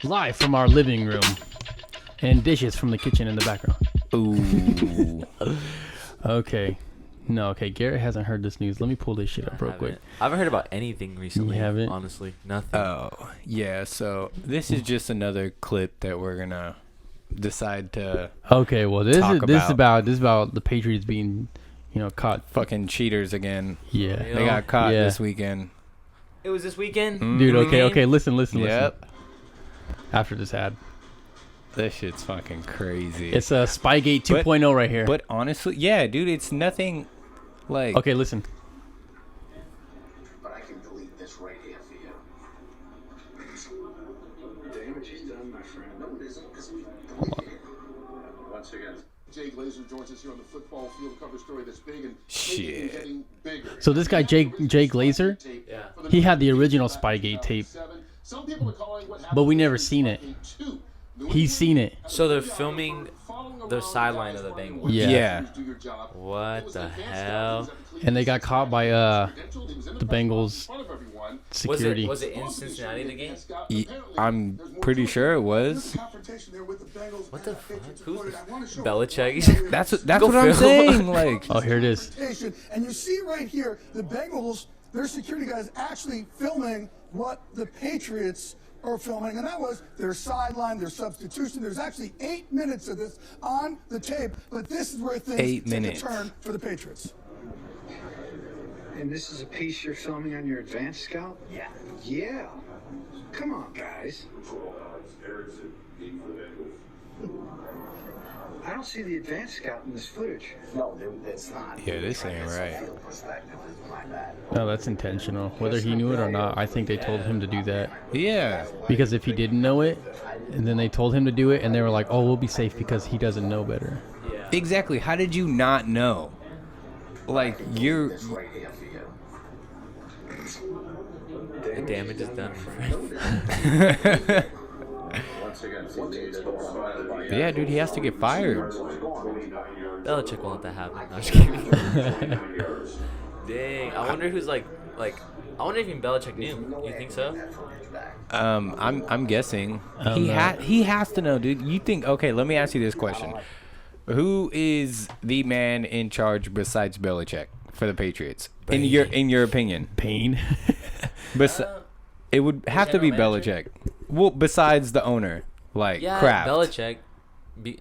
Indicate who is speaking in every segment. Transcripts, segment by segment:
Speaker 1: Live from our living room. And dishes from the kitchen in the background.
Speaker 2: Ooh.
Speaker 1: Okay. No, okay. Garrett hasn't heard this news. Let me pull this shit up real quick.
Speaker 3: I haven't heard about anything recently.
Speaker 1: You haven't?
Speaker 3: Honestly, nothing.
Speaker 2: Oh, yeah. So this is just another clip that we're gonna decide to
Speaker 1: Okay, well this
Speaker 2: Talk
Speaker 1: is about the Patriots being, caught.
Speaker 2: fucking cheaters again.
Speaker 1: Yeah.
Speaker 3: Yeah.
Speaker 2: They got caught
Speaker 1: Yeah.
Speaker 2: this weekend.
Speaker 3: It was this weekend.
Speaker 1: Dude,
Speaker 2: Mhm.
Speaker 1: okay, listen.
Speaker 2: Yep.
Speaker 1: After this ad.
Speaker 2: This shit's fucking crazy.
Speaker 1: It's a Spygate 2.0 right here.
Speaker 2: But honestly, yeah, dude, it's nothing like.
Speaker 1: Okay, listen.
Speaker 4: But I can delete this right here for you. Damage is done, my friend. No, it isn't.
Speaker 1: Hold on.
Speaker 4: Once again, Jay Glazer joins us here on the football field cover story that's big and
Speaker 2: Shit.
Speaker 4: getting bigger.
Speaker 1: So this guy Jay Glazer,
Speaker 3: Yeah.
Speaker 1: he had the original Spygate tape,
Speaker 4: Some people are calling what
Speaker 1: but we never seen it. He's seen it.
Speaker 3: So they're filming the sideline of the Bengals.
Speaker 1: Yeah.
Speaker 3: What the hell?
Speaker 1: And they got caught by the Bengals security.
Speaker 3: Was it in Cincinnati, the game?
Speaker 2: I'm pretty sure it was.
Speaker 3: What the fuck? Who's Belichick?
Speaker 2: That's
Speaker 3: Go
Speaker 2: what I'm
Speaker 3: film.
Speaker 2: saying. Like,
Speaker 1: Oh, here it is.
Speaker 5: And you see right here, the Bengals, their security guys actually filming what the Patriots are filming, and that was their sideline, their substitution. There's actually 8 minutes of this on the tape, but this is where things
Speaker 2: 8
Speaker 5: take
Speaker 2: minutes.
Speaker 5: a turn for the Patriots.
Speaker 4: And this is a piece you're filming on your advanced scout? Yeah. Yeah. Come on, guys. I don't see the advanced scout in this footage.
Speaker 6: No, it's not.
Speaker 2: yeah, this ain't right.
Speaker 1: No, that's intentional. Whether he knew it or not, I think they told him to do that.
Speaker 2: Yeah.
Speaker 1: Because if he didn't know it, and then they told him to do it, and they were like, "Oh, we'll be safe because he doesn't know better."
Speaker 3: Yeah.
Speaker 2: Exactly. How did you not know? Like, you're.
Speaker 3: The damage is done, my friend.
Speaker 2: Yeah, dude, he has to get fired.
Speaker 3: Belichick won't let that happen. No, I'm just kidding. Dang. I wonder who's like. I wonder if even Belichick knew. You think so?
Speaker 2: I'm guessing he
Speaker 1: no.
Speaker 2: he has to know, dude. You think? Okay, let me ask you this question: who is the man in charge besides Belichick for the Patriots? In your opinion,
Speaker 1: Pain.
Speaker 2: It would have to be
Speaker 3: general manager?
Speaker 2: Belichick. Well, besides the owner, like
Speaker 3: Yeah,
Speaker 2: Kraft.
Speaker 3: Belichick.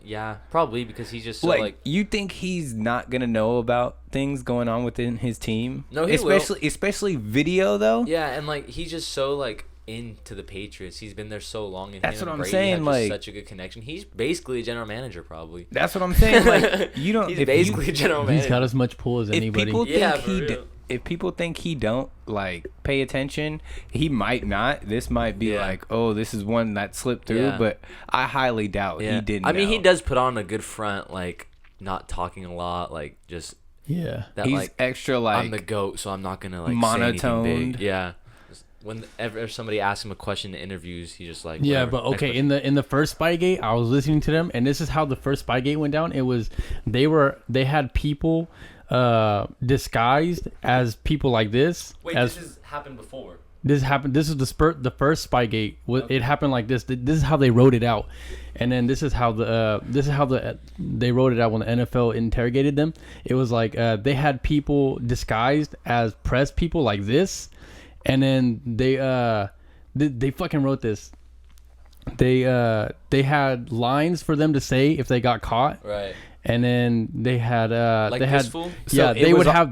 Speaker 3: Yeah, probably because he's just so
Speaker 2: Like, you think he's not gonna know about things going on within his team?
Speaker 3: No, he will.
Speaker 2: especially video though.
Speaker 3: Yeah, and like he's just so like into the Patriots. He's been there so long, and
Speaker 2: That's
Speaker 3: him
Speaker 2: what
Speaker 3: and
Speaker 2: I'm
Speaker 3: Brady
Speaker 2: saying,
Speaker 3: have just
Speaker 2: like-
Speaker 3: such a good connection. He's basically a general manager, probably.
Speaker 2: That's what I'm saying. Like, you don't.
Speaker 3: He's
Speaker 2: if
Speaker 3: basically
Speaker 2: you,
Speaker 3: a general
Speaker 1: He's
Speaker 3: manager.
Speaker 1: got as much pull as
Speaker 2: if
Speaker 1: anybody.
Speaker 2: people
Speaker 3: Yeah,
Speaker 2: think
Speaker 3: for
Speaker 2: he,
Speaker 3: real.
Speaker 2: if people think he don't like pay attention, he might not. This might be
Speaker 3: Yeah.
Speaker 2: like, oh, this is one that slipped through,
Speaker 3: Yeah.
Speaker 2: but I highly doubt
Speaker 3: Yeah.
Speaker 2: he didn't.
Speaker 3: I mean, he
Speaker 2: know.
Speaker 3: does put on a good front, like not talking a lot, like just
Speaker 1: Yeah.
Speaker 3: that.
Speaker 2: He's
Speaker 3: like
Speaker 2: extra
Speaker 3: I'm the
Speaker 2: like
Speaker 3: goat, so I'm not gonna like
Speaker 2: monotoned.
Speaker 3: say anything big. Yeah. Just whenever somebody asks him a question in interviews, he just like
Speaker 1: Yeah,
Speaker 3: whatever,
Speaker 1: but
Speaker 3: next
Speaker 1: okay,
Speaker 3: question.
Speaker 1: in the first Spygate, I was listening to them, and this is how the first Spygate went down. It was they had people disguised as people like this.
Speaker 3: Wait,
Speaker 1: as
Speaker 3: this has happened before.
Speaker 1: this happened. This is the first Spygate. It happened like this. This is how they wrote it out, and then this is how they wrote it out when the NFL interrogated them. It was like they had people disguised as press people like this, and then they fucking wrote this. They had lines for them to say if they got caught.
Speaker 3: Right.
Speaker 1: And then they had
Speaker 3: Like
Speaker 1: they
Speaker 3: this
Speaker 1: had
Speaker 3: fool?
Speaker 1: yeah
Speaker 2: So it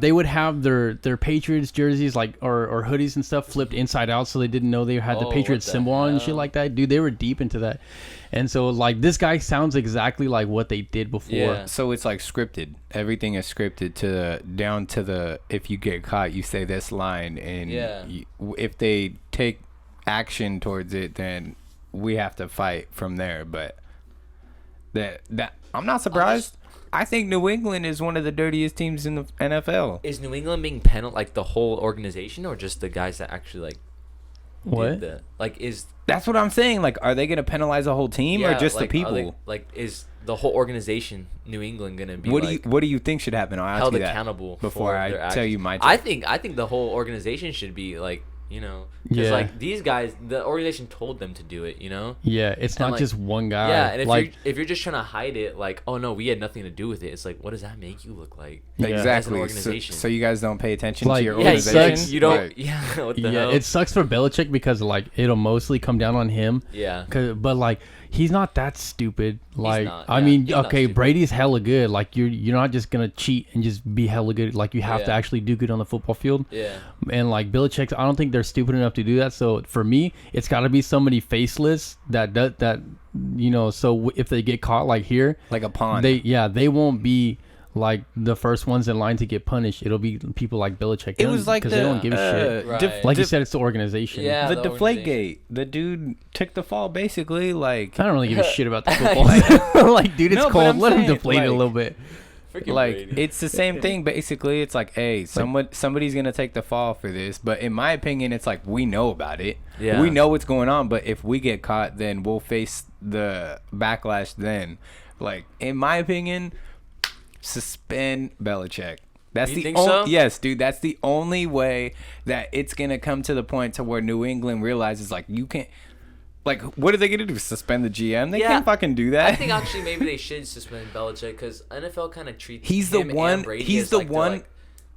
Speaker 1: they would have their Patriots jerseys like or hoodies and stuff flipped inside out so they didn't know they had the
Speaker 3: Oh,
Speaker 1: Patriots
Speaker 3: what the
Speaker 1: symbol on and shit
Speaker 3: hell?
Speaker 1: like that. Dude, they were deep into that. And so like this guy sounds exactly like what they did before.
Speaker 3: Yeah.
Speaker 2: So it's like scripted. Everything is scripted down to the if you get caught, you say this line, and
Speaker 3: Yeah.
Speaker 2: if they take action towards it, then we have to fight from there. But that I'm not surprised. I think New England is one of the dirtiest teams in the NFL.
Speaker 3: Is New England being penalized, like the whole organization, or just the guys that actually like
Speaker 1: What?
Speaker 3: did the like is
Speaker 2: That's what I'm saying. Like, are they going to penalize the whole team or
Speaker 3: yeah,
Speaker 2: just
Speaker 3: like,
Speaker 2: the
Speaker 3: are
Speaker 2: people?
Speaker 3: they- like is the whole organization New England gonna be
Speaker 2: What
Speaker 3: like,
Speaker 2: do you think should happen? I'll ask
Speaker 3: held
Speaker 2: you that
Speaker 3: accountable
Speaker 2: before
Speaker 3: for
Speaker 2: I
Speaker 3: their
Speaker 2: tell you
Speaker 3: actions?
Speaker 2: my.
Speaker 3: I think the whole organization should be like you know? Because
Speaker 1: Yeah.
Speaker 3: like these guys, the organization told them to do it, you know?
Speaker 1: Yeah, it's
Speaker 3: And,
Speaker 1: not
Speaker 3: like,
Speaker 1: just one guy.
Speaker 3: Yeah, and
Speaker 1: like
Speaker 3: if you're just trying to hide it, like, oh no, we had nothing to do with it. It's like, what does that make you look like?
Speaker 1: Yeah.
Speaker 3: As an
Speaker 2: Exactly.
Speaker 3: organization.
Speaker 2: So you guys don't pay attention
Speaker 1: Like,
Speaker 2: to your
Speaker 1: yeah, it
Speaker 2: organization.
Speaker 1: sucks.
Speaker 3: You don't.
Speaker 2: Right.
Speaker 3: Yeah. What the
Speaker 1: yeah,
Speaker 3: hell?
Speaker 1: it sucks for Belichick because like it'll mostly come down on him.
Speaker 3: Yeah.
Speaker 1: But like he's not that stupid. Like
Speaker 3: not,
Speaker 1: I
Speaker 3: yeah,
Speaker 1: mean,
Speaker 3: he's not
Speaker 1: okay,
Speaker 3: stupid.
Speaker 1: Brady's hella good. Like you're not just gonna cheat and just be hella good. Like you have to
Speaker 3: Yeah.
Speaker 1: actually do good on the football field.
Speaker 3: Yeah.
Speaker 1: And like Belichick, I don't think they're stupid enough to do that. So for me, it's got to be somebody faceless that does that. You know, so if they get caught like here,
Speaker 2: Like a pawn.
Speaker 1: they won't be like the first ones in line to get punished. It'll be people like Belichick.
Speaker 2: It was like
Speaker 1: because they don't give a shit.
Speaker 3: Right.
Speaker 1: Like you said, it's the organization.
Speaker 3: Yeah.
Speaker 2: the
Speaker 3: the
Speaker 2: deflate
Speaker 3: organization.
Speaker 2: gate. The dude took the fall basically. Like
Speaker 1: I don't really give a shit about the football. Like, dude, it's
Speaker 2: No, but
Speaker 1: cold.
Speaker 2: I'm
Speaker 1: Let him
Speaker 2: saying,
Speaker 1: deflate it a
Speaker 2: like-
Speaker 1: little bit.
Speaker 3: Freaking
Speaker 2: like
Speaker 3: Brady.
Speaker 2: it's the same thing basically. It's like, hey, somebody's gonna take the fall for this, but in my opinion it's like we know about it.
Speaker 3: Yeah.
Speaker 2: We know what's going on, but if we get caught, then we'll face the backlash then. Like in my opinion, suspend Belichick. That's
Speaker 3: You
Speaker 2: the
Speaker 3: think
Speaker 2: only
Speaker 3: so?
Speaker 2: Yes, dude, that's the only way that it's gonna come to the point to where New England realizes like you can't. Like, what are they gonna do? Suspend the GM? They
Speaker 3: Yeah.
Speaker 2: can't fucking do that.
Speaker 3: I think actually maybe they should suspend Belichick because NFL kind of treats
Speaker 2: He's the
Speaker 3: him and
Speaker 2: one-
Speaker 3: Brady
Speaker 2: he's
Speaker 3: as,
Speaker 2: the
Speaker 3: like,
Speaker 2: one-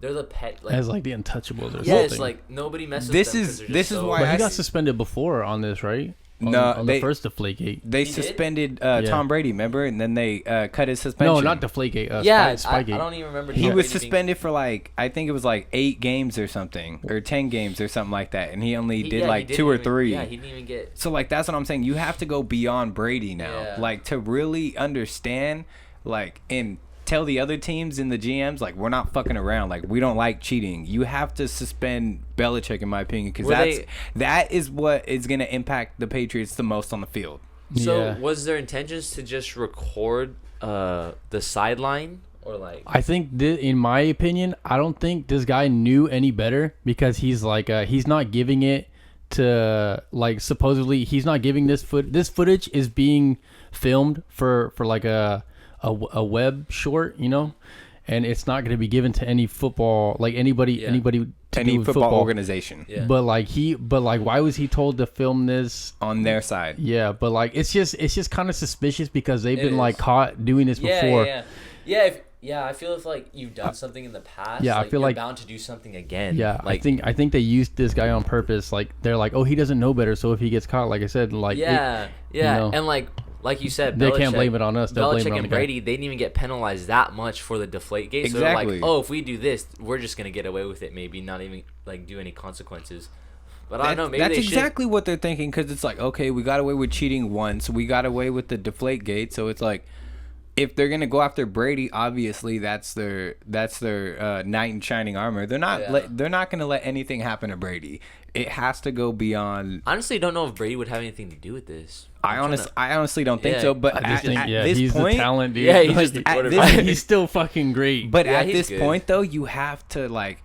Speaker 3: They're the pet. Like,
Speaker 1: As like the untouchables or
Speaker 3: yeah, it's
Speaker 1: something.
Speaker 3: like nobody messes.
Speaker 2: This
Speaker 3: with them
Speaker 2: is-
Speaker 3: 'cause they're
Speaker 2: this
Speaker 3: just
Speaker 2: is
Speaker 3: so-
Speaker 2: why
Speaker 1: but he
Speaker 2: I
Speaker 1: got
Speaker 2: see-
Speaker 1: suspended before on this, right?
Speaker 2: No,
Speaker 1: on the
Speaker 2: they-
Speaker 1: first Deflategate.
Speaker 2: They
Speaker 3: He did?
Speaker 2: suspended
Speaker 1: Yeah.
Speaker 2: Tom Brady, remember? And then they cut his suspension.
Speaker 1: No, not Deflategate.
Speaker 3: Yeah,
Speaker 1: Spygate.
Speaker 3: I don't even remember.
Speaker 2: He
Speaker 3: Tom
Speaker 2: was
Speaker 3: Brady being-
Speaker 2: suspended for like, I think it was like 8 games or something, or 10 games or something like that. And he only did
Speaker 3: yeah,
Speaker 2: like
Speaker 3: he
Speaker 2: 2 or
Speaker 3: didn't
Speaker 2: 3.
Speaker 3: Even, yeah, he didn't even get.
Speaker 2: So like that's what I'm saying. You have to go beyond Brady now,
Speaker 3: Yeah.
Speaker 2: like to really understand, like and tell the other teams and the GMs like we're not fucking around. Like we don't like cheating. You have to suspend Belichick, in my opinion, because that is what is gonna impact the Patriots the most on the field.
Speaker 3: So
Speaker 1: Yeah.
Speaker 3: was their intentions to just record the sideline or like?
Speaker 1: I think, in my opinion, I don't think this guy knew any better because he's like, he's not giving it to like supposedly he's not giving this footage is being filmed for like a web short, you know, and it's not going to be given to any football like anybody to
Speaker 2: Any
Speaker 1: do with
Speaker 2: football organization
Speaker 3: Yeah.
Speaker 1: But why was he told to film this?
Speaker 2: on their side.
Speaker 1: Yeah, but like it's just kind of suspicious because they've
Speaker 3: It
Speaker 1: been like
Speaker 3: is.
Speaker 1: caught doing this before.
Speaker 3: I feel if like you've done something in the past,
Speaker 1: Yeah, I
Speaker 3: like,
Speaker 1: feel
Speaker 3: you're
Speaker 1: like-
Speaker 3: bound to do something again.
Speaker 1: Yeah,
Speaker 3: like
Speaker 1: I think they used this guy on purpose. Like they're like, oh, he doesn't know better, so if he gets caught, like I said, like
Speaker 3: yeah,
Speaker 1: you know.
Speaker 3: and like you said,
Speaker 1: They can't
Speaker 3: Belichick-
Speaker 1: blame it on us, they'll blame it
Speaker 3: Belichick
Speaker 1: on
Speaker 3: and
Speaker 1: the guy.
Speaker 3: Brady, they didn't even get penalized that much for the deflate gate. So they're
Speaker 2: Exactly.
Speaker 3: like, oh, if we do this, we're just gonna get away with it. Maybe not even like do any consequences. But I don't know. Maybe
Speaker 2: That's
Speaker 3: they
Speaker 2: exactly what they're thinking because it's like, okay, we got away with cheating once. We got away with the deflate gate. So it's like, if they're gonna go after Brady, obviously that's their knight in shining armor. They're not
Speaker 3: Yeah.
Speaker 2: they're not gonna let anything happen to Brady. It has to go beyond.
Speaker 3: should. Honestly, don't know if Brady would have anything to do with this.
Speaker 2: I honestly don't think
Speaker 3: Yeah,
Speaker 2: so. But
Speaker 1: I just think,
Speaker 2: at
Speaker 1: yeah,
Speaker 2: this
Speaker 1: he's
Speaker 2: point,
Speaker 1: the talent, dude.
Speaker 3: Yeah, he's
Speaker 1: Like,
Speaker 3: just the
Speaker 2: at
Speaker 3: quarterback.
Speaker 2: this-
Speaker 1: he's still fucking great.
Speaker 2: But
Speaker 3: Yeah,
Speaker 2: at
Speaker 3: he's
Speaker 2: this
Speaker 3: good.
Speaker 2: point though, you have to like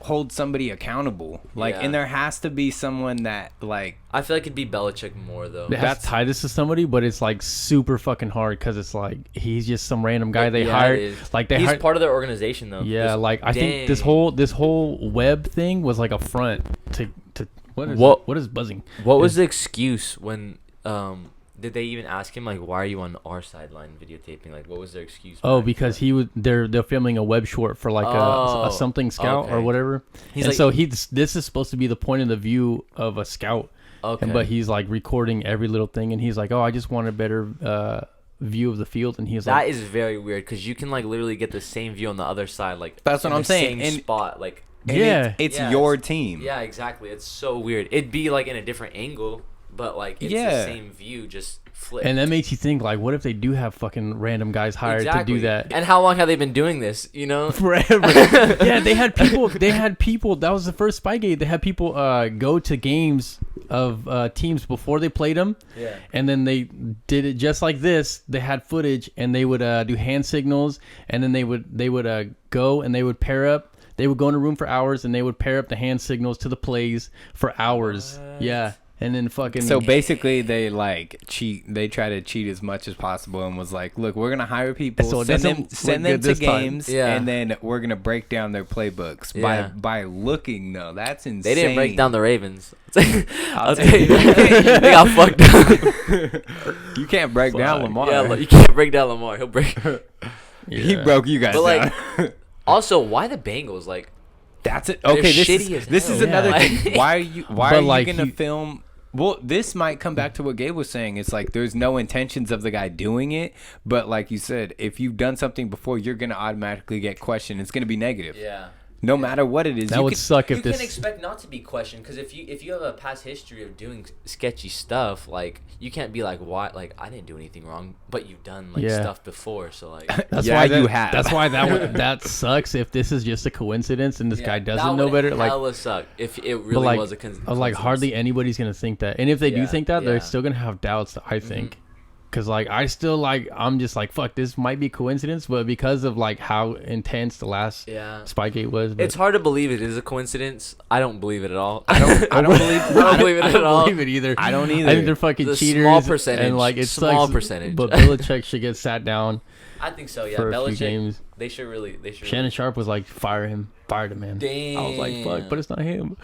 Speaker 2: hold somebody accountable. Like,
Speaker 3: Yeah.
Speaker 2: and there has to be someone that like.
Speaker 3: I feel like it'd be Belichick more though.
Speaker 1: They have to tie this to somebody, but it's like super fucking hard because it's like he's just some random guy they
Speaker 3: Yeah,
Speaker 1: hired.
Speaker 3: it is.
Speaker 1: Like they
Speaker 3: He's
Speaker 1: hired.
Speaker 3: part of their organization though.
Speaker 1: Yeah,
Speaker 3: This-
Speaker 1: like I think this
Speaker 3: dang.
Speaker 1: whole web thing was like a front to what is
Speaker 3: What-
Speaker 1: what is buzzing?
Speaker 3: What was the excuse when did they even ask him like why are you on our sideline videotaping? Like what was their excuse?
Speaker 1: Oh,
Speaker 3: behind
Speaker 1: because
Speaker 3: that?
Speaker 1: he was they're filming a web short for like a
Speaker 3: Oh,
Speaker 1: something scout or
Speaker 3: okay.
Speaker 1: whatever.
Speaker 3: He's
Speaker 1: And
Speaker 3: like-
Speaker 1: so this is supposed to be the point of the view of a scout.
Speaker 3: Okay.
Speaker 1: But he's like recording every little thing, and he's like, "Oh, I just want a better view of the field." And he's
Speaker 3: that
Speaker 1: like,
Speaker 3: is very weird because you can like literally get the same view on the other side, like
Speaker 2: That's what
Speaker 3: in
Speaker 2: I'm
Speaker 3: the
Speaker 2: saying,
Speaker 3: Same
Speaker 2: and-
Speaker 3: spot, like
Speaker 2: and
Speaker 1: Yeah.
Speaker 2: it's
Speaker 3: Yeah,
Speaker 2: your
Speaker 3: it's-
Speaker 2: team.
Speaker 3: yeah, exactly. It's so weird. It'd be like in a different angle, but like it's
Speaker 2: Yeah.
Speaker 3: the same view, just flipped.
Speaker 1: and that makes you think like, what if they do have fucking random guys hired to do that?
Speaker 3: And how long have they been doing this? You know,
Speaker 1: Forever. Yeah, they had people. That was the first Spygate. They had people go to games of teams before they played them.
Speaker 3: Yeah.
Speaker 1: And then they did it just like this. They had footage, and they would do hand signals, and then they would go and they would pair up. They would go in a room for hours, and they would pair up the hand signals to the plays for hours.
Speaker 3: What?
Speaker 1: Yeah. And then fucking.
Speaker 2: So basically, they like cheat. They try to cheat as much as possible, and was like, "Look, we're gonna hire people,
Speaker 1: So it
Speaker 2: send
Speaker 1: doesn't
Speaker 2: them
Speaker 1: look good
Speaker 2: to
Speaker 1: this time.
Speaker 2: games,
Speaker 3: Yeah.
Speaker 2: and then we're gonna break down their playbooks
Speaker 3: Yeah.
Speaker 2: by looking." Though that's insane.
Speaker 3: They didn't break down the Ravens.
Speaker 2: I'll
Speaker 3: I'll
Speaker 2: tell
Speaker 3: tell you that. They got fucked up.
Speaker 2: You can't break down Lamar.
Speaker 3: Yeah, you can't break down Lamar. He'll break.
Speaker 2: He
Speaker 1: Yeah.
Speaker 2: broke you guys
Speaker 3: But like,
Speaker 2: down.
Speaker 3: also, why the Bengals? Like,
Speaker 2: That's it.
Speaker 3: they're
Speaker 2: Okay,
Speaker 3: shitty as
Speaker 2: this is
Speaker 3: hell.
Speaker 2: another
Speaker 3: Yeah.
Speaker 2: thing. Why are you
Speaker 1: But,
Speaker 2: are
Speaker 1: like,
Speaker 2: you gonna
Speaker 1: he-
Speaker 2: film? Well, this might come back to what Gabe was saying. It's like there's no intentions of the guy doing it, but like you said, if you've done something before, you're gonna automatically get questioned. It's gonna be negative,
Speaker 3: yeah.
Speaker 2: no matter what it is.
Speaker 1: That
Speaker 2: You
Speaker 1: would
Speaker 2: could-
Speaker 1: suck
Speaker 3: You
Speaker 1: if
Speaker 3: can
Speaker 1: this.
Speaker 3: expect not to be questioned because if you have a past history of doing sketchy stuff, like you can't be like, why? Like I didn't do anything wrong, but you've done like
Speaker 1: Yeah.
Speaker 3: stuff before, so like.
Speaker 1: That's
Speaker 2: Yeah,
Speaker 1: why
Speaker 2: you
Speaker 1: that,
Speaker 2: have.
Speaker 1: That's why that sucks if this is just a coincidence and this guy doesn't know better. Like,
Speaker 3: hella suck if it
Speaker 1: but
Speaker 3: really
Speaker 1: like,
Speaker 3: was a
Speaker 1: like hardly anybody's gonna think that. And if they do
Speaker 3: Yeah,
Speaker 1: think that,
Speaker 3: yeah.
Speaker 1: they're still gonna have doubts. I think. Cause like I still like I'm just like fuck, this might be a coincidence, but because of like how intense the last
Speaker 3: Yeah.
Speaker 1: Spygate was, but
Speaker 3: It's hard to believe it is a coincidence. I don't believe it at all.
Speaker 2: I don't believe.
Speaker 3: I don't believe it
Speaker 1: I
Speaker 3: at
Speaker 1: don't
Speaker 3: all.
Speaker 1: believe it either.
Speaker 2: I don't either.
Speaker 1: I think they're fucking
Speaker 3: It's a
Speaker 1: cheaters.
Speaker 3: small percentage.
Speaker 1: And like it
Speaker 3: Small
Speaker 1: sucks,
Speaker 3: percentage.
Speaker 1: But Belichick should get sat down
Speaker 3: I think so. Yeah,
Speaker 1: for a few
Speaker 3: Belichick.
Speaker 1: games.
Speaker 3: They should really. They should.
Speaker 1: Shannon Sharp was like, fired him, man. I was like, fuck, but it's not him.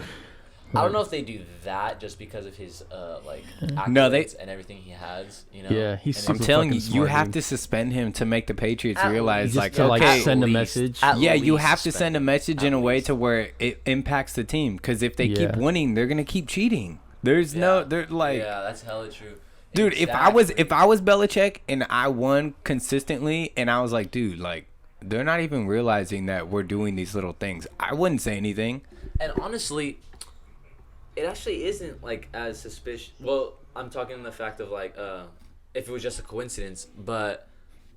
Speaker 3: I don't know if they do that just because of his like accolades
Speaker 2: No, they-
Speaker 3: and everything he has. You know.
Speaker 1: Yeah, he's
Speaker 3: And
Speaker 1: super
Speaker 2: I'm telling you,
Speaker 1: fucking
Speaker 2: you
Speaker 1: smart,
Speaker 2: have
Speaker 1: dude.
Speaker 2: to suspend him to make the Patriots
Speaker 3: At
Speaker 2: realize,
Speaker 3: least
Speaker 2: like,
Speaker 1: to like
Speaker 2: okay,
Speaker 1: send a
Speaker 3: least-
Speaker 1: message.
Speaker 3: at
Speaker 2: yeah, you
Speaker 3: least
Speaker 2: have to send a
Speaker 3: suspend
Speaker 2: message
Speaker 3: him.
Speaker 2: in
Speaker 3: At
Speaker 2: a way
Speaker 3: least.
Speaker 2: to where it impacts the team. Because if they keep
Speaker 1: Yeah.
Speaker 2: winning, they're gonna keep cheating. There's no, they're like,
Speaker 3: Yeah, that's hella true.
Speaker 2: dude.
Speaker 3: Exactly.
Speaker 2: If I was Belichick and I won consistently, and I was like, dude, like, they're not even realizing that we're doing these little things, I wouldn't say anything.
Speaker 3: And honestly, it actually isn't like as suspicious. Well, I'm talking the fact of like, if it was just a coincidence, but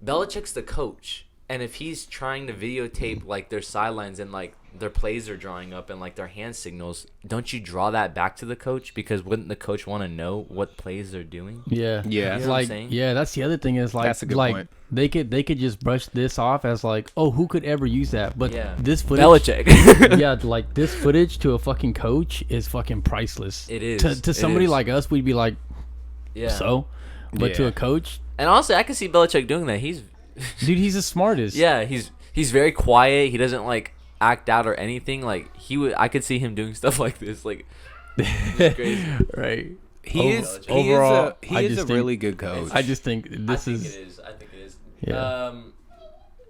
Speaker 3: Belichick's the coach, and if he's trying to videotape like their sidelines and like their plays are drawing up and like their hand signals, don't you draw that back to the coach? Because wouldn't the coach want to know what plays they're doing?
Speaker 1: Yeah,
Speaker 2: Yeah.
Speaker 1: It's
Speaker 2: You know
Speaker 3: what I'm
Speaker 1: like
Speaker 3: saying?
Speaker 1: yeah, that's the other thing is like
Speaker 2: That's a good
Speaker 1: like
Speaker 2: point.
Speaker 1: they could just brush this off as like, oh, who could ever use that? But
Speaker 3: Yeah.
Speaker 1: this footage,
Speaker 3: Belichick.
Speaker 1: yeah, like this footage to a fucking coach is fucking priceless.
Speaker 3: It is.
Speaker 1: To
Speaker 3: It
Speaker 1: somebody
Speaker 3: is.
Speaker 1: like us, we'd be like,
Speaker 3: Yeah.
Speaker 1: so, but to
Speaker 2: Yeah.
Speaker 1: a coach,
Speaker 3: And honestly, I can see Belichick doing that. He's
Speaker 1: dude, he's the smartest.
Speaker 3: yeah, he's very quiet. He doesn't like act out or anything. Like I could see him doing stuff like this. Like it's crazy.
Speaker 1: right.
Speaker 2: He
Speaker 1: Over-
Speaker 2: is
Speaker 1: overall,
Speaker 2: he
Speaker 1: I
Speaker 2: is
Speaker 1: just
Speaker 2: a
Speaker 1: think-
Speaker 2: really good coach.
Speaker 1: I just think this
Speaker 3: I think
Speaker 1: is
Speaker 3: it is. I think it is.
Speaker 1: Yeah.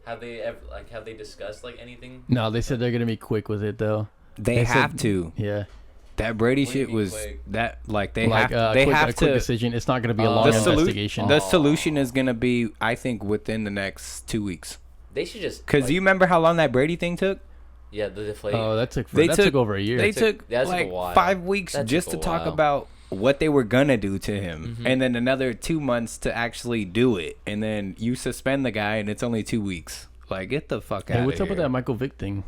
Speaker 3: Have they ever have they discussed like anything?
Speaker 1: no. They said they're gonna be quick with it though.
Speaker 2: they
Speaker 1: said-
Speaker 2: have to.
Speaker 1: Yeah,
Speaker 2: That Brady
Speaker 3: What do you
Speaker 2: shit
Speaker 3: mean
Speaker 2: was
Speaker 3: quick?
Speaker 2: that like they
Speaker 1: like
Speaker 2: have they
Speaker 1: a
Speaker 2: have
Speaker 1: quick
Speaker 2: to.
Speaker 1: decision. It's not gonna be a long
Speaker 2: The,
Speaker 1: investigation.
Speaker 2: the solution is gonna be, I think, within the next 2 weeks.
Speaker 3: They should just
Speaker 2: Because
Speaker 3: like,
Speaker 2: you remember how long that Brady thing took?
Speaker 3: yeah the deflate.
Speaker 1: Oh, that took
Speaker 2: They
Speaker 1: that
Speaker 2: took-
Speaker 1: took over a year.
Speaker 2: They
Speaker 3: took-
Speaker 2: took
Speaker 3: that took a
Speaker 2: like
Speaker 3: while.
Speaker 2: 5 weeks
Speaker 3: That
Speaker 2: just
Speaker 3: took
Speaker 2: to
Speaker 3: a
Speaker 2: talk
Speaker 3: while.
Speaker 2: about what they were gonna do to him,
Speaker 3: Mhm.
Speaker 2: and then another 2 months to actually do it, and then you suspend the guy, and it's only 2 weeks. Like, get the fuck out
Speaker 1: Hey,
Speaker 2: of
Speaker 1: what's
Speaker 2: here.
Speaker 1: up with that Michael Vick thing?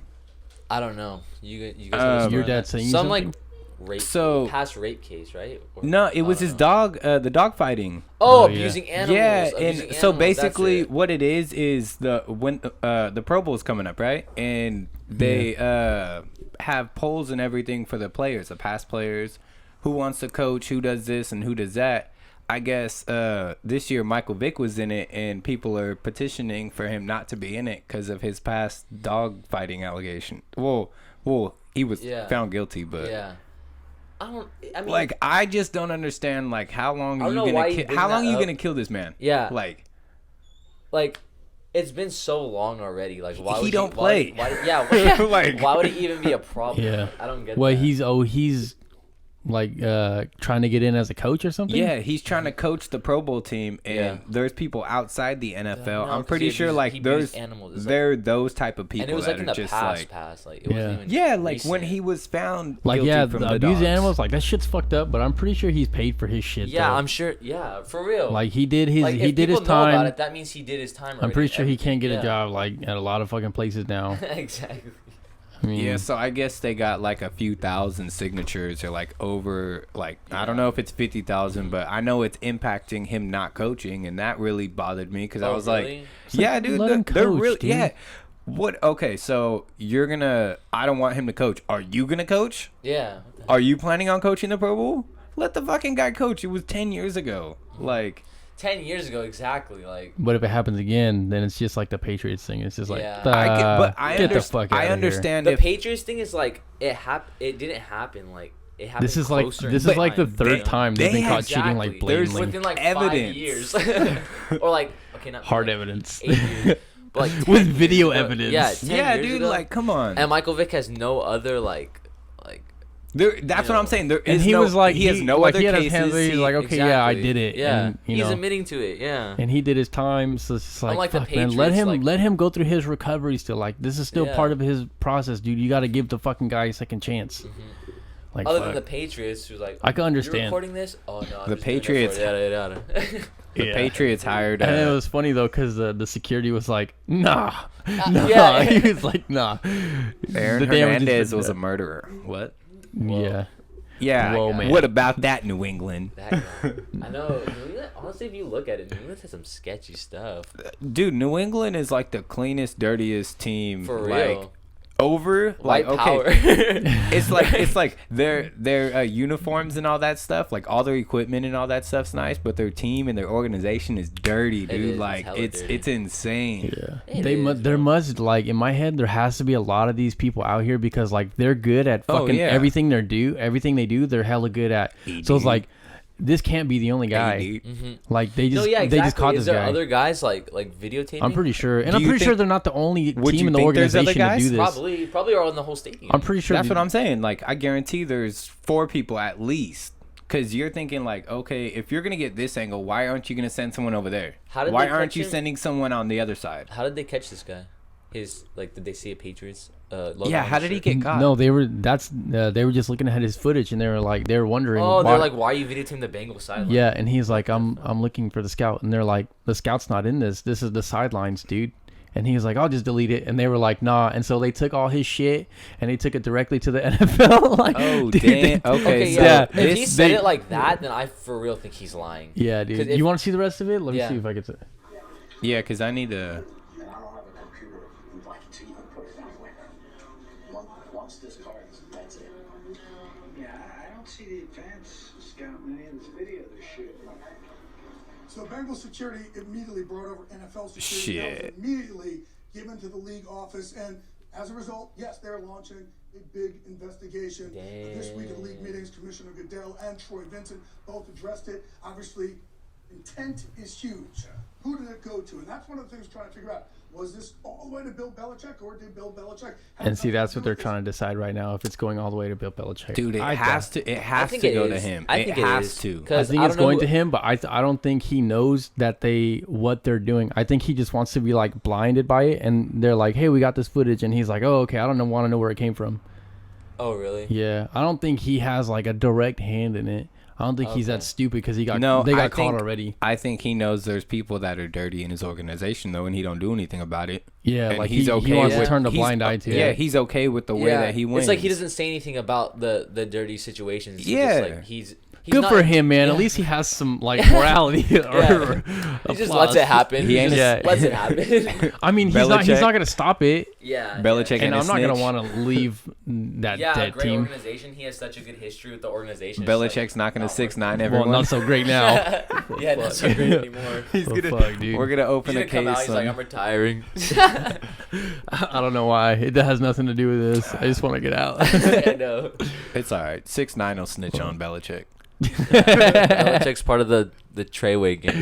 Speaker 3: I don't know. You guys.
Speaker 2: Your
Speaker 3: understand
Speaker 1: dad
Speaker 3: that?
Speaker 1: saying
Speaker 3: some
Speaker 1: something?
Speaker 3: like rape,
Speaker 2: So-
Speaker 3: past rape case, right? Or-
Speaker 2: No, it
Speaker 3: I
Speaker 2: was
Speaker 3: don't
Speaker 2: his
Speaker 3: know.
Speaker 2: dog, the dog fighting.
Speaker 3: Oh,
Speaker 1: Oh, yeah.
Speaker 3: abusing animals.
Speaker 2: Yeah,
Speaker 3: abusing
Speaker 2: and so
Speaker 3: animals, that's
Speaker 2: basically,
Speaker 3: it.
Speaker 2: what it is the Pro Bowl's coming up, right? And they have polls and everything for the players, the past players, who wants to coach, who does this, and who does that. I guess this year Michael Vick was in it, and people are petitioning for him not to be in it because of his past dog fighting allegation. Well, he was
Speaker 3: Yeah.
Speaker 2: found guilty, but.
Speaker 3: Yeah. I mean,
Speaker 2: Like, I just don't understand. Like, how long
Speaker 3: I
Speaker 2: are
Speaker 3: don't
Speaker 2: you
Speaker 3: know why
Speaker 2: gonna
Speaker 3: you bring
Speaker 2: how long
Speaker 3: that
Speaker 2: are you
Speaker 3: up.
Speaker 2: gonna kill this man?
Speaker 3: Yeah.
Speaker 2: Like,
Speaker 3: it's been so long already. Like, why
Speaker 2: He
Speaker 3: would
Speaker 2: don't
Speaker 3: why-
Speaker 2: play.
Speaker 3: Why,
Speaker 2: Like-
Speaker 3: why would it even be a problem?
Speaker 1: Yeah.
Speaker 3: I don't get
Speaker 1: Well,
Speaker 3: that.
Speaker 1: he's like trying to get in as a coach or something.
Speaker 2: yeah, he's trying to coach the Pro Bowl team, and
Speaker 3: Yeah.
Speaker 2: there's people outside the NFL.
Speaker 3: No,
Speaker 2: I'm
Speaker 3: 'cause
Speaker 2: pretty
Speaker 3: he
Speaker 2: sure,
Speaker 3: abused-
Speaker 2: like,
Speaker 3: he
Speaker 2: there's
Speaker 3: abused animals. It's
Speaker 2: they're those type of people
Speaker 3: and it was
Speaker 2: that
Speaker 3: like in
Speaker 2: are
Speaker 3: the
Speaker 2: just
Speaker 3: past. Like, it
Speaker 1: Yeah.
Speaker 3: wasn't even
Speaker 2: yeah, like
Speaker 3: recent.
Speaker 2: when he was found
Speaker 1: Like
Speaker 2: guilty
Speaker 1: yeah,
Speaker 2: from
Speaker 1: the
Speaker 2: the
Speaker 1: abuse
Speaker 2: dogs.
Speaker 1: animals. Like that shit's fucked up. But I'm pretty sure he's paid for his shit.
Speaker 3: Yeah,
Speaker 1: though.
Speaker 3: I'm sure. Yeah, for real.
Speaker 1: Like he did his
Speaker 3: Like,
Speaker 1: he
Speaker 3: if
Speaker 1: did his
Speaker 3: people know about
Speaker 1: time.
Speaker 3: it, that means he did his time.
Speaker 1: I'm pretty
Speaker 3: already.
Speaker 1: sure he can't get
Speaker 3: Yeah.
Speaker 1: a job like at a lot of fucking places now.
Speaker 3: Exactly.
Speaker 1: I mean,
Speaker 2: Yeah, so I guess they got like a few thousand signatures, or like over, like, I don't know if it's 50,000, but I know it's impacting him not coaching, and that really bothered me because I
Speaker 3: Oh,
Speaker 2: was
Speaker 3: really?
Speaker 2: like, yeah, dude,
Speaker 1: let him
Speaker 2: they're
Speaker 1: coach,
Speaker 2: really,
Speaker 1: dude.
Speaker 2: yeah. What? Okay, so I don't want him to coach. Are you gonna coach?
Speaker 3: Yeah.
Speaker 2: Are you planning on coaching the Pro Bowl? Let the fucking guy coach. It was 10 years ago. Like
Speaker 3: 10 years ago, exactly. Like,
Speaker 1: But if it happens again, then it's just like the Patriots thing. It's just like,
Speaker 3: Yeah.
Speaker 1: get the fuck
Speaker 2: I
Speaker 1: out
Speaker 2: understand
Speaker 3: the
Speaker 2: if
Speaker 3: Patriots thing is like it didn't happen. Like it happened.
Speaker 1: This is like
Speaker 3: closer in
Speaker 1: this is like the
Speaker 3: time,
Speaker 1: third
Speaker 3: you know?
Speaker 1: time they've been caught cheating like
Speaker 3: Exactly.
Speaker 2: There's
Speaker 1: blatantly.
Speaker 3: Within like
Speaker 2: evidence.
Speaker 3: 5 years, or like okay, not
Speaker 1: Hard
Speaker 3: like
Speaker 1: evidence.
Speaker 3: 8 years, but like 10
Speaker 1: With
Speaker 3: years
Speaker 1: video
Speaker 3: ago-
Speaker 1: evidence.
Speaker 3: Yeah, 10
Speaker 2: yeah,
Speaker 3: years
Speaker 2: dude.
Speaker 3: ago,
Speaker 2: Like, come on.
Speaker 3: and Michael Vick has no other like.
Speaker 2: That's what I'm saying. There is
Speaker 1: And he
Speaker 2: no,
Speaker 1: was like,
Speaker 2: he has no
Speaker 1: like,
Speaker 2: other
Speaker 1: he had his
Speaker 2: cases.
Speaker 1: hands raised, he's like, okay, yeah, I did it.
Speaker 3: Yeah,
Speaker 1: and, you
Speaker 3: he's
Speaker 1: know,
Speaker 3: admitting to it. Yeah,
Speaker 1: and he did his time. So it's just like,
Speaker 3: Unlike the
Speaker 1: fuck, man, let
Speaker 3: Patriots,
Speaker 1: him
Speaker 3: like-
Speaker 1: let him go through his recovery still. Like, this is still
Speaker 3: Yeah.
Speaker 1: part of his process, dude. You got to give the fucking guy a second chance. Like,
Speaker 3: other
Speaker 1: fuck.
Speaker 3: than the Patriots, who's like,
Speaker 1: I can
Speaker 3: You're
Speaker 1: understand.
Speaker 3: recording this? Oh no, I'm
Speaker 2: The
Speaker 3: just doing it
Speaker 2: Patriots-
Speaker 3: for it, yada yada.
Speaker 2: The
Speaker 1: Yeah.
Speaker 2: Patriots hired.
Speaker 1: And it was funny though, cause the security was like, nah,
Speaker 3: yeah.
Speaker 1: he was like, nah.
Speaker 2: Aaron
Speaker 1: The damages
Speaker 2: Hernandez
Speaker 1: were
Speaker 2: was a
Speaker 1: done.
Speaker 2: murderer. What?
Speaker 1: Yeah.
Speaker 2: Yeah.
Speaker 1: Whoa, man.
Speaker 2: What about that, New England?
Speaker 3: That guy. I know. New England, honestly, if you look at it, New England has some sketchy stuff.
Speaker 2: Dude, New England is like the cleanest, dirtiest team.
Speaker 3: For
Speaker 2: like,
Speaker 3: real.
Speaker 2: Over
Speaker 3: White
Speaker 2: like
Speaker 3: power.
Speaker 2: okay, it's like their uniforms and all that stuff, like all their equipment and all that stuff's nice, but their team and their organization is dirty, dude.
Speaker 3: is, it's
Speaker 2: Like
Speaker 3: hella
Speaker 2: it's
Speaker 3: dirty.
Speaker 2: it's insane.
Speaker 1: Yeah,
Speaker 3: It
Speaker 1: they
Speaker 3: is,
Speaker 1: there
Speaker 3: bro.
Speaker 1: must like in my head there has to be a lot of these people out here because like they're good at
Speaker 2: Oh,
Speaker 1: fucking
Speaker 2: yeah.
Speaker 1: everything they do they're hella good at. So it's like this can't be the only guy. Like they just
Speaker 3: No, yeah, exactly.
Speaker 1: they just caught
Speaker 3: Is
Speaker 1: this
Speaker 3: there
Speaker 1: guy.
Speaker 3: other guys like videotaping?
Speaker 1: I'm pretty sure, and
Speaker 2: Do
Speaker 1: I'm
Speaker 2: you
Speaker 1: pretty sure
Speaker 2: think-
Speaker 1: they're not the only
Speaker 2: Would
Speaker 1: team
Speaker 2: you
Speaker 1: in the
Speaker 2: think there's other
Speaker 1: organization to
Speaker 2: guys?
Speaker 1: do this.
Speaker 3: Probably are on the whole stadium.
Speaker 1: I'm pretty sure
Speaker 2: That's what I'm saying. Like I guarantee there's 4 people at least. Cause you're thinking like, okay, if you're gonna get this angle, why aren't you gonna send someone over there?
Speaker 3: How did
Speaker 2: Why
Speaker 3: they
Speaker 2: aren't
Speaker 3: catch
Speaker 2: you
Speaker 3: him?
Speaker 2: sending someone on the other side?
Speaker 3: How did they catch this guy? Did they see a Patriots? Logo
Speaker 2: Yeah,
Speaker 3: on
Speaker 2: how
Speaker 3: his
Speaker 2: did he
Speaker 3: shirt?
Speaker 2: get caught?
Speaker 1: No, they were just looking at his footage and they were wondering.
Speaker 3: Oh,
Speaker 1: why-
Speaker 3: they're like, why are you videotaping the Bengals sideline?
Speaker 1: yeah, and he's like, I'm looking for the scout, and they're like, the scout's not in this. This is the sidelines, dude. And he was like, I'll just delete it. And they were like, nah. And so they took all his shit and they took it directly to the NFL. Like,
Speaker 2: Oh,
Speaker 1: dude,
Speaker 2: damn.
Speaker 1: they-
Speaker 2: Okay, so
Speaker 3: yeah. If
Speaker 2: this-
Speaker 3: he said
Speaker 1: they-
Speaker 3: it like that, then I for real think he's lying.
Speaker 1: Yeah, dude.
Speaker 3: 'Cause if-
Speaker 1: You want to see the rest of it? Let me
Speaker 3: Yeah.
Speaker 1: see if I can.
Speaker 2: Yeah, because I need to.
Speaker 4: I don't have a computer like to even put it that way. Once this card is, that's it. Yeah, I don't see the advance scout in any of this video. This shit.
Speaker 5: So Bengals security immediately brought over NFL security.
Speaker 2: Shit.
Speaker 5: That was immediately given to the league office, and as a result, yes, they're launching a big investigation. This week in league meetings, Commissioner Goodell and Troy Vincent both addressed it. Obviously, intent is huge. Who did it go to? And that's one of the things we're trying to figure out. Was this all the way to Bill Belichick, or did Bill Belichick have
Speaker 1: And see,
Speaker 5: something
Speaker 1: that's
Speaker 5: to
Speaker 1: what
Speaker 5: do
Speaker 1: they're
Speaker 5: with
Speaker 1: trying to decide right now if it's going all the way to Bill Belichick.
Speaker 2: Dude, it
Speaker 1: I
Speaker 2: has
Speaker 1: doubt-
Speaker 2: to. It has
Speaker 3: think
Speaker 2: to
Speaker 3: it
Speaker 2: go
Speaker 3: is.
Speaker 2: to him.
Speaker 3: I think it
Speaker 2: has
Speaker 3: is.
Speaker 2: to.
Speaker 1: I
Speaker 3: 'Cause
Speaker 1: think
Speaker 3: I
Speaker 1: it's
Speaker 3: don't know
Speaker 1: going
Speaker 3: who-
Speaker 1: to him, but I don't think he knows that what they're doing. I think he just wants to be like blinded by it, and they're like, "Hey, we got this footage," and he's like, "Oh, okay, I don't want to know where it came from."
Speaker 3: Oh, really?
Speaker 1: Yeah, I don't think he has like a direct hand in it. I don't think he's that
Speaker 3: Okay.
Speaker 1: stupid because they got
Speaker 2: I
Speaker 1: caught
Speaker 2: think-
Speaker 1: already.
Speaker 2: I think he knows there's people that are dirty in his organization though, and he don't do anything about it.
Speaker 1: Yeah,
Speaker 2: And
Speaker 1: like
Speaker 2: he's
Speaker 1: he
Speaker 2: okay
Speaker 1: wants
Speaker 2: with,
Speaker 1: to turn a
Speaker 2: he's-
Speaker 1: blind eye to
Speaker 2: Yeah,
Speaker 1: it.
Speaker 2: he's okay with the way that he wins.
Speaker 3: It's like he doesn't say anything about the dirty situations. He's
Speaker 2: Yeah.
Speaker 3: just like he's
Speaker 1: Good
Speaker 3: not-
Speaker 1: for him, man.
Speaker 3: yeah.
Speaker 1: At least he has some like morality.
Speaker 3: Yeah.
Speaker 1: or
Speaker 3: He just
Speaker 1: applause.
Speaker 3: lets it happen.
Speaker 2: He
Speaker 3: He
Speaker 2: ain't
Speaker 3: just
Speaker 1: a-
Speaker 3: lets it happen.
Speaker 1: I mean, he's not
Speaker 2: Belichick.
Speaker 1: gonna stop it,
Speaker 3: Yeah.
Speaker 2: Belichick
Speaker 1: and
Speaker 2: and
Speaker 1: I'm
Speaker 2: a
Speaker 1: not gonna
Speaker 2: snitch.
Speaker 1: want to leave that
Speaker 3: Yeah, a
Speaker 1: dead
Speaker 3: great
Speaker 1: team.
Speaker 3: organization. He has such a good history with the organization. It's
Speaker 2: Belichick's not gonna
Speaker 3: not
Speaker 2: 6'9"
Speaker 1: Well,
Speaker 2: everyone.
Speaker 1: not so great now.
Speaker 3: like- yeah, not so great anymore.
Speaker 2: He's
Speaker 1: Oh,
Speaker 2: gonna.
Speaker 1: fuck, dude.
Speaker 2: We're gonna
Speaker 3: He's
Speaker 2: open
Speaker 3: gonna
Speaker 2: a
Speaker 3: come out.
Speaker 2: case.
Speaker 3: He's like,
Speaker 2: on-
Speaker 3: I'm retiring.
Speaker 1: I don't know why. It has nothing to do with this. I just want to get out.
Speaker 3: I know.
Speaker 2: It's all right. 6'9" will snitch on Belichick.
Speaker 3: Belichick's part of the Treyway gang.